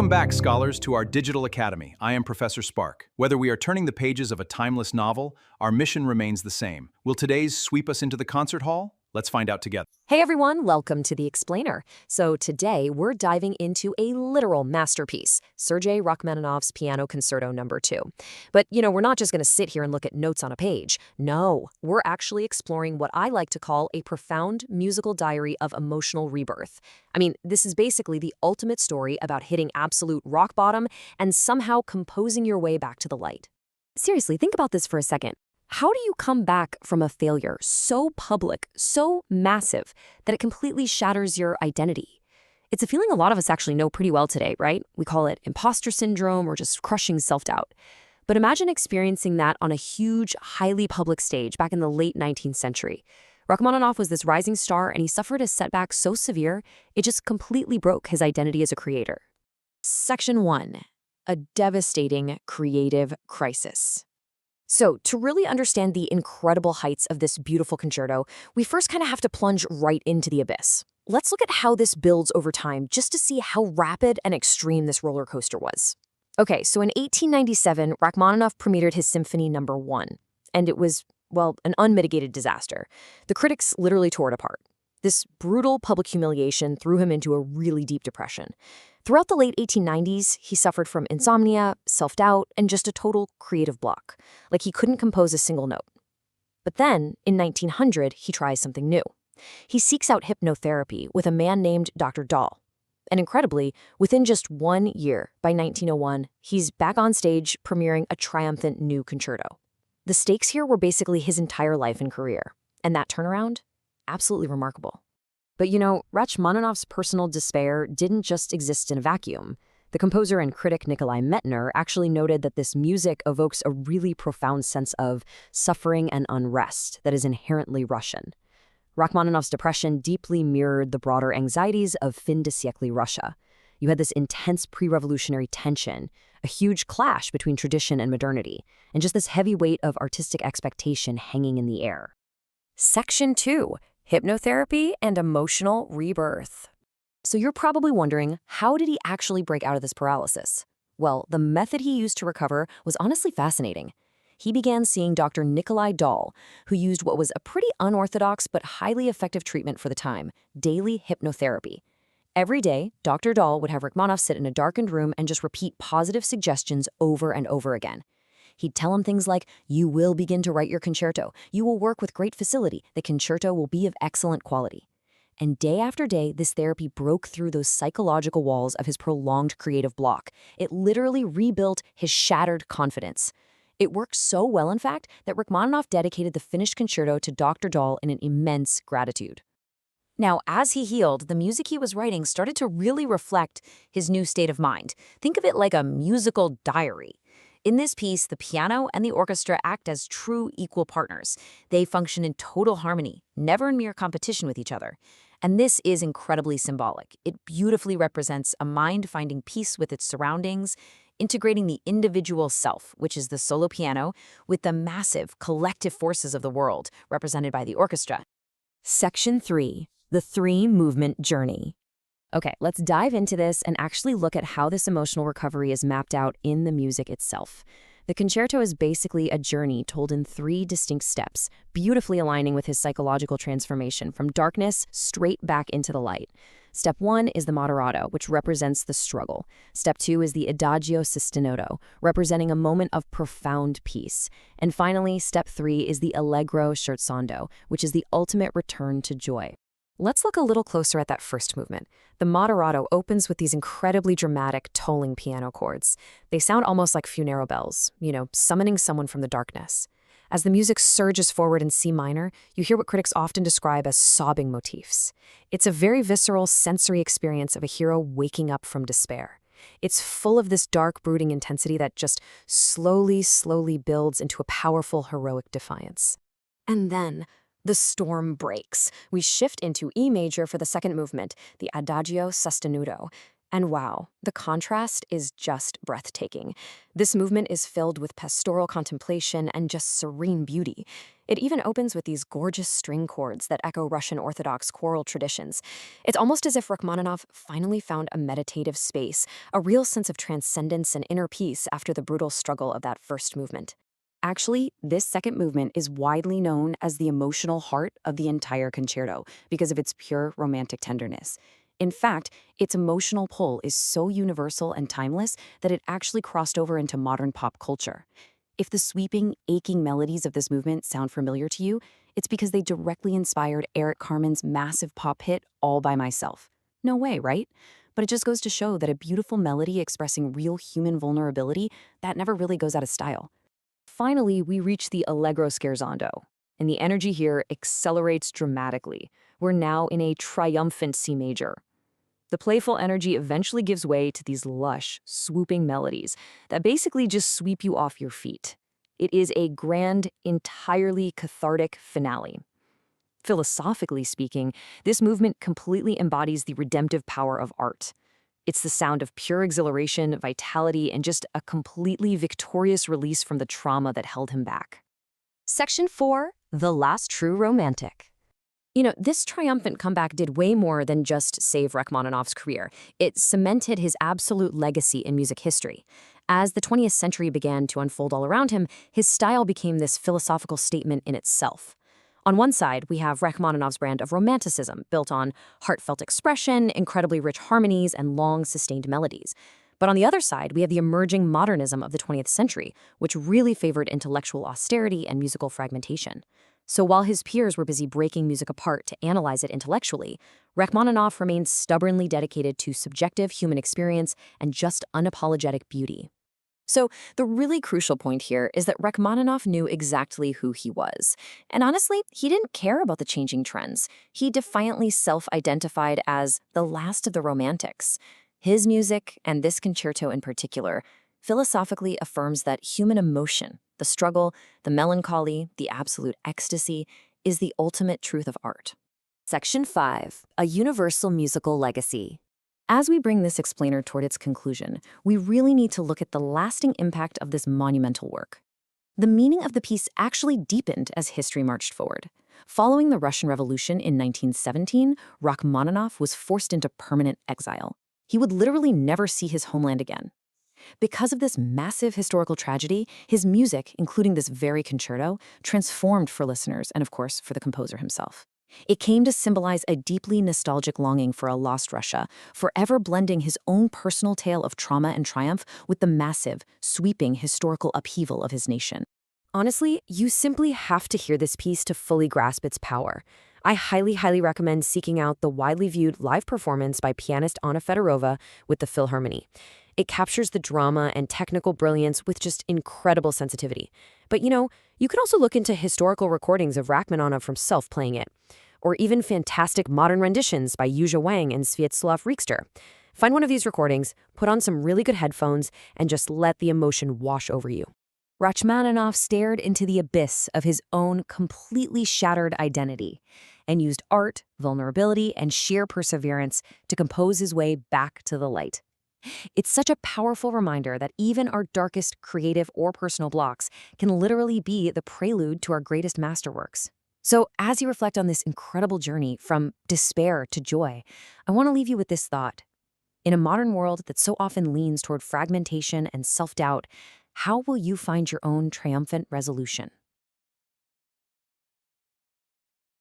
Welcome back, scholars, to our Digital Academy. I am Professor Spark. Whether we are turning the pages of a timeless novel, our mission remains the same. Will today's sweep us into the concert hall? Let's find out together. Hey everyone, welcome to The Explainer. So today we're diving into a literal masterpiece, Sergei Rachmaninoff's Piano Concerto No. 2. But we're not just going to sit here and look at notes on a page. No, we're actually exploring what I like to call a profound musical diary of emotional rebirth. I mean, this is basically the ultimate story about hitting absolute rock bottom and somehow composing your way back to the light. Seriously, think about this for a second. How do you come back from a failure so public, so massive, that it completely shatters your identity? It's a feeling a lot of us actually know pretty well today, right? We call it imposter syndrome or just crushing self-doubt. But imagine experiencing that on a huge, highly public stage back in the late 19th century. Rachmaninoff was this rising star, and he suffered a setback so severe, it just completely broke his identity as a creator. Section 1. A devastating creative crisis. So, to really understand the incredible heights of this beautiful concerto, we first kind of have to plunge right into the abyss. Let's look at how this builds over time just to see how rapid and extreme this roller coaster was. Okay, so in 1897, Rachmaninoff premiered his Symphony No. 1, and it was, well, an unmitigated disaster. The critics literally tore it apart. This brutal public humiliation threw him into a really deep depression. Throughout the late 1890s, he suffered from insomnia, self-doubt, and just a total creative block. Like he couldn't compose a single note. But then, in 1900, he tries something new. He seeks out hypnotherapy with a man named Dr. Dahl. And incredibly, within just 1 year, by 1901, he's back on stage premiering a triumphant new concerto. The stakes here were basically his entire life and career. And that turnaround? Absolutely remarkable. But Rachmaninoff's personal despair didn't just exist in a vacuum. The composer and critic Nikolai Metner actually noted that this music evokes a really profound sense of suffering and unrest that is inherently Russian. Rachmaninoff's depression deeply mirrored the broader anxieties of fin de siècle Russia. You had this intense pre-revolutionary tension, a huge clash between tradition and modernity, and just this heavy weight of artistic expectation hanging in the air. Section 2. Hypnotherapy and emotional rebirth. So you're probably wondering, how did he actually break out of this paralysis? Well, the method he used to recover was honestly fascinating. He began seeing Dr. Nikolai Dahl, who used what was a pretty unorthodox but highly effective treatment for the time, daily hypnotherapy. Every day, Dr. Dahl would have Rachmaninoff sit in a darkened room and just repeat positive suggestions over and over again. He'd tell him things like, "You will begin to write your concerto. You will work with great facility. The concerto will be of excellent quality." And day after day, this therapy broke through those psychological walls of his prolonged creative block. It literally rebuilt his shattered confidence. It worked so well, in fact, that Rachmaninoff dedicated the finished concerto to Dr. Dahl in an immense gratitude. Now, as he healed, the music he was writing started to really reflect his new state of mind. Think of it like a musical diary. In this piece, the piano and the orchestra act as true equal partners. They function in total harmony, never in mere competition with each other. And this is incredibly symbolic. It beautifully represents a mind finding peace with its surroundings, integrating the individual self, which is the solo piano, with the massive collective forces of the world, represented by the orchestra. Section 3. The three-movement journey. Okay, let's dive into this and actually look at how this emotional recovery is mapped out in the music itself. The concerto is basically a journey told in 3 distinct steps, beautifully aligning with his psychological transformation from darkness straight back into the light. Step 1 is the moderato, which represents the struggle. Step 2 is the adagio sostenuto, representing a moment of profound peace. And finally, step 3 is the allegro scherzando, which is the ultimate return to joy. Let's look a little closer at that first movement. The moderato opens with these incredibly dramatic, tolling piano chords. They sound almost like funeral bells, summoning someone from the darkness. As the music surges forward in C minor, you hear what critics often describe as sobbing motifs. It's a very visceral, sensory experience of a hero waking up from despair. It's full of this dark, brooding intensity that just slowly builds into a powerful, heroic defiance. And then the storm breaks. We shift into E major for the second movement, the adagio sostenuto. And wow, the contrast is just breathtaking. This movement is filled with pastoral contemplation and just serene beauty. It even opens with these gorgeous string chords that echo Russian Orthodox choral traditions. It's almost as if Rachmaninoff finally found a meditative space, a real sense of transcendence and inner peace after the brutal struggle of that first movement. Actually, this second movement is widely known as the emotional heart of the entire concerto because of its pure romantic tenderness. In fact, its emotional pull is so universal and timeless that it actually crossed over into modern pop culture. If the sweeping, aching melodies of this movement sound familiar to you, it's because they directly inspired Eric Carmen's massive pop hit All by Myself. No way, right? But it just goes to show that a beautiful melody expressing real human vulnerability, that never really goes out of style. Finally, we reach the Allegro scherzando, and the energy here accelerates dramatically. We're now in a triumphant C major. The playful energy eventually gives way to these lush, swooping melodies that basically just sweep you off your feet. It is a grand, entirely cathartic finale. Philosophically speaking, this movement completely embodies the redemptive power of art. It's the sound of pure exhilaration, vitality, and just a completely victorious release from the trauma that held him back. Section 4, The Last True Romantic. This triumphant comeback did way more than just save Rachmaninoff's career. It cemented his absolute legacy in music history. As the 20th century began to unfold all around him, his style became this philosophical statement in itself. On one side, we have Rachmaninoff's brand of romanticism, built on heartfelt expression, incredibly rich harmonies, and long, sustained melodies. But on the other side, we have the emerging modernism of the 20th century, which really favored intellectual austerity and musical fragmentation. So while his peers were busy breaking music apart to analyze it intellectually, Rachmaninoff remained stubbornly dedicated to subjective human experience and just unapologetic beauty. So the really crucial point here is that Rachmaninoff knew exactly who he was. And honestly, he didn't care about the changing trends. He defiantly self-identified as the last of the Romantics. His music, and this concerto in particular, philosophically affirms that human emotion, the struggle, the melancholy, the absolute ecstasy, is the ultimate truth of art. Section 5, A Universal Musical Legacy. As we bring this explainer toward its conclusion, we really need to look at the lasting impact of this monumental work. The meaning of the piece actually deepened as history marched forward. Following the Russian Revolution in 1917, Rachmaninoff was forced into permanent exile. He would literally never see his homeland again. Because of this massive historical tragedy, his music, including this very concerto, transformed for listeners and, of course, for the composer himself. It came to symbolize a deeply nostalgic longing for a lost Russia, forever blending his own personal tale of trauma and triumph with the massive, sweeping historical upheaval of his nation. Honestly, you simply have to hear this piece to fully grasp its power. I highly recommend seeking out the widely viewed live performance by pianist Anna Fedorova with the Philharmonie. It captures the drama and technical brilliance with just incredible sensitivity. But you could also look into historical recordings of Rachmaninoff himself playing it, or even fantastic modern renditions by Yuzha Wang and Sviatoslav Richter. Find one of these recordings, put on some really good headphones, and just let the emotion wash over you. Rachmaninoff stared into the abyss of his own completely shattered identity and used art, vulnerability, and sheer perseverance to compose his way back to the light. It's such a powerful reminder that even our darkest creative or personal blocks can literally be the prelude to our greatest masterworks. So as you reflect on this incredible journey from despair to joy, I want to leave you with this thought. In a modern world that so often leans toward fragmentation and self-doubt, how will you find your own triumphant resolution?